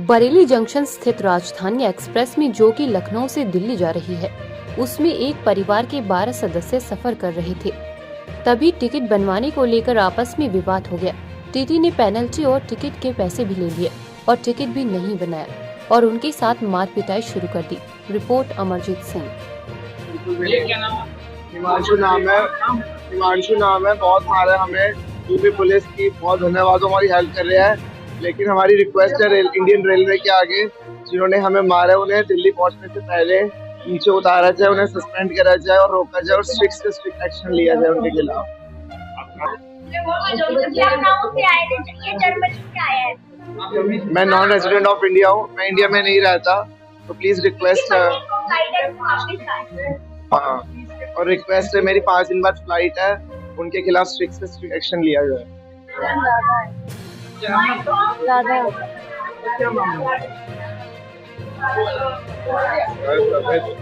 Bareilly junction स्थित राजधानी express में जो कि लखनऊ से दिल्ली जा रही है, उसमें एक परिवार के 12 सदस्य सफर कर रहे थे। तभी टिकट बनवाने को लेकर आपस में विवाद हो गया। टीटी ने पेनल्टी और टिकट के पैसे भी ले लिए और टिकट भी नहीं बनाया और उनके साथ मार पिटाई शुरू कर दी। रिपोर्ट अमरजीत सिंह। हिमांशु नाम है। बहुत मारा हमें यूपी पुलिस की, बहुत धन्यवाद, हमारी हेल्प कर रहे हैं। लेकिन हमारी रिक्वेस्ट है इंडियन रेलवे के आगे, जिन्होंने हमें मारा उन्हें दिल्ली पहुंचने से पहले नीचे उतारा जाए, उन्हें सस्पेंड करा जाए और रोका जाए और स्ट्रिक्ट से स्ट्रिक्ट एक्शन लिया जाए उनके खिलाफ। मैं नॉन रेजिडेंट ऑफ इंडिया हूँ, मैं इंडिया में नहीं रहता, तो प्लीज रिक्वेस्ट है। हाँ, और रिक्वेस्ट है मेरी 5 दिन बाद फ्लाइट है, उनके खिलाफ स्ट्रिक्ट से स्ट्रिक्ट एक्शन लिया जाए।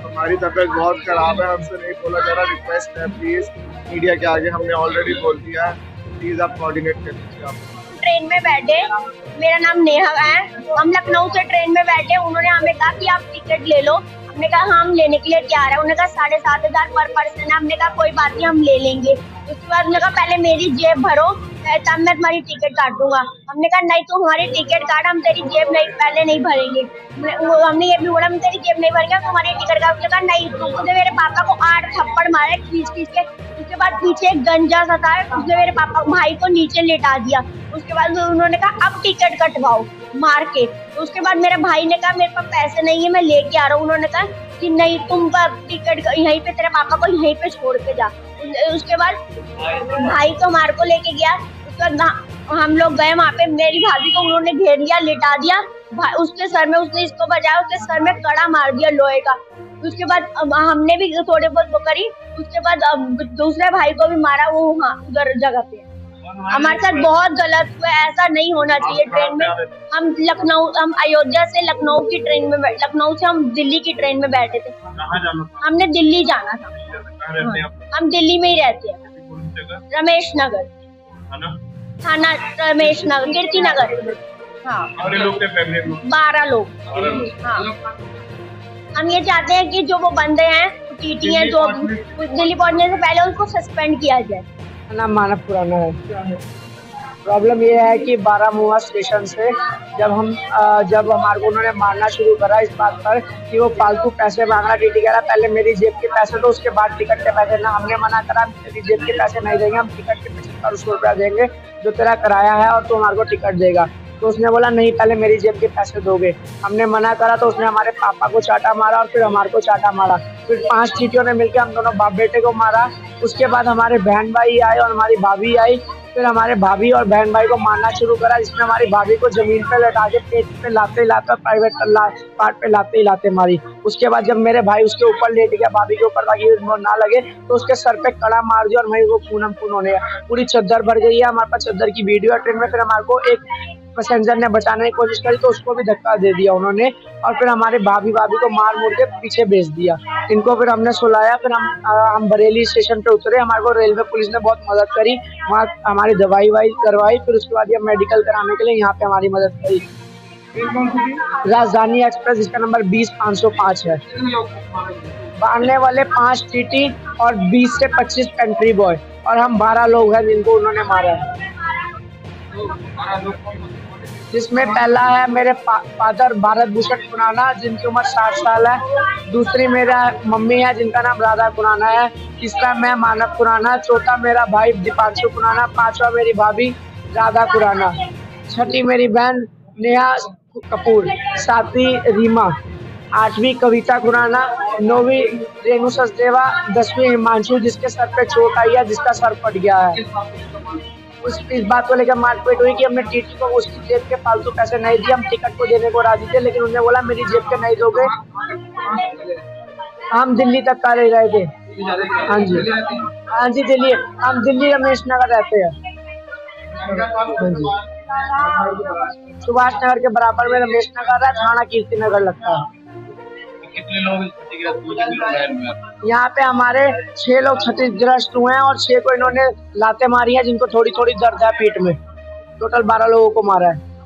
हमारी तबीयत बहुत खराब है, हमसे नहीं बोला जा रहा। रिक्वेस्ट है प्लीज, मीडिया के आगे हमने ऑलरेडी बोल दिया है, प्लीज आप कोऑर्डिनेट कर लीजिए। आप ट्रेन में बैठे, मेरा नाम नेहा है, हम लखनऊ से ट्रेन में बैठे, उन्होंने हमें कहा कि आप टिकट ले लो। हमने कहा हाँ, हम लेने के लिए तैयार है। उन्होंने कहा 7,500 पर पर्सन है। हमने कहा कोई बात नहीं, हम ले लेंगे। उसके बाद उन्होंने कहा पहले मेरी जेब भरो, तब मैं तुम्हारी टिकट काटूंगा। हमने कहा नहीं, तो हमारी टिकट काट, हम तेरी जेब नहीं पहले नहीं भरेंगे। हमने ये भी बोला हम तेरी जेब नहीं भरेंगे, तुम्हारी टिकट काट। उसने कहा नहीं, तो उसने मेरे पापा को 8 थप्पड़ मारे खींच के। उसके बाद पीछे एक गंजा सा था, उसने मेरे पापा भाई को नीचे लेटा दिया। उसके बाद उन्होंने कहा अब टिकट कटवाओ मार के। तो उसके बाद मेरे भाई ने कहा मेरे पास पैसे नहीं है, मैं लेके आ रहा हूँ। उन्होंने कहा कि नहीं, तुम टिकट यहीं पे, तेरे पापा को यहीं पे छोड़ के जा। उसके बाद भाई तो मार को लेके गया। उसके बाद हम लोग गए वहाँ पे, मेरी भाभी को उन्होंने घेर लिया, लिटा दिया। उसके सर में, उसने इसको बजाया, उसके सर में कड़ा मार दिया लोहे का। उसके बाद हमने भी थोड़े बहुत वो करी। उसके बाद दूसरे भाई को भी मारा, वो हाँ उधर जगह पे। हमारे साथ बहुत गलत हुआ, ऐसा नहीं होना चाहिए। ट्रेन में हम अयोध्या से लखनऊ की ट्रेन में, लखनऊ से हम दिल्ली की ट्रेन में बैठे थे। हमने दिल्ली जाना था। हम दिल्ली में ही रहते हैं, रमेश नगर थाना, रमेश नगर, कीर्ति नगर। हाँ, 12 लोग। हाँ, हम ये चाहते हैं कि जो वो बंदे हैं, टीटी हैं, जो दिल्ली पहुंचने से पहले उसको सस्पेंड किया जाए। नाम मानव खुराना है। प्रॉब्लम ये है कि बारामुआ स्टेशन से जब हमारे को उन्होंने मारना शुरू करा इस बात पर कि वो फालतू पैसे मांगना। टीटी कह रहा पहले मेरी जेब के पैसे दो, उसके बाद टिकट के पैसे ना। हमने मना करा, मेरी जेब के पैसे नहीं देंगे, हम टिकट के 75 रुपया देंगे जो तेरा किराया है, और तू हमारे को टिकट देगा। तो उसने बोला नहीं, पहले मेरी जेब के पैसे दोगे। हमने मना करा तो उसने हमारे पापा को चाटा मारा और फिर हमारे को चाटा मारा। फिर 5 चीटियों ने मिलकर हम दोनों बाप बेटे को मारा। उसके बाद हमारे बहन भाई आए और हमारी भाभी आई। फिर हमारे भाभी और बहन भाई को मारना शुरू करा, जिसमें हमारी भाभी को जमीन पे लटा के पेट पे लाते प्राइवेट पार्ट पे लाते मारी। उसके बाद जब मेरे भाई उसके ऊपर लेट गया, भाभी के ऊपर, ताकि वो ना लगे, तो उसके सर पे कड़ा मार दिया और मेरे को खून होने गया। पूरी चद्दर भर गई है, हमारे पास चद्दर की वीडियो है ट्रेन में। फिर हमारे को एक पैसेंजर ने बचाने की कोशिश करी तो उसको भी धक्का दे दिया उन्होंने, और फिर हमारे भाभी को मार मुड़ के पीछे भेज दिया। इनको फिर हमने सुलाया। फिर हम बरेली स्टेशन पे उतरे। हमारे को रेलवे पुलिस ने बहुत मदद करी, वहाँ हमारी दवाई करवाई। फिर उसके बाद ये मेडिकल कराने के लिए यहाँ पे हमारी मदद करी। राजधानी एक्सप्रेस, जिसका नंबर 20-505 है। बांधने वाले 5 टीटी और 20 से 25 पेंट्री बॉय, और हम 12 लोग हैं जिनको उन्होंने मारा है। जिसमें पहला है मेरे फादर भारत भूषण खुराना, जिनकी उम्र 60 साल है। दूसरी मेरा मम्मी है, जिनका नाम राधा खुराना है। तीसरा मैं मानव खुराना। चौथा मेरा भाई दीपांशु खुराना। 5वां मेरी भाभी राधा खुराना। 6ठी मेरी बहन नेहा कपूर। 7वीं रीमा। 8वीं कविता खुराना। 9वीं रेणु सचदेवा। 10वीं हिमांशु, जिसके सर पे चोट आई है, जिसका सर फट गया है। इस बात को लेकर मारपीट हुई कि हमने टीटी को उसकी जेब के फालतू पैसे नहीं दिए। हम टिकट को देने को राजी थे, लेकिन उन्होंने बोला मेरी जेब के नहीं दोगे। हम दिल्ली तक का रह रहे थे। हाँ जी दिल्ली, हम दिल्ली रमेश नगर रहते हैं। हाँ जी, सुभाष नगर के बराबर में रमेश नगर है, थाना कीर्ति नगर लगता है। कितने लोग यहाँ पे हमारे 6 लोग क्षतिग्रस्त हुए हैं और 6 को इन्होंने लाते मारी है, जिनको थोड़ी थोड़ी दर्द है पीठ में। टोटल 12 लोगों को मारा है।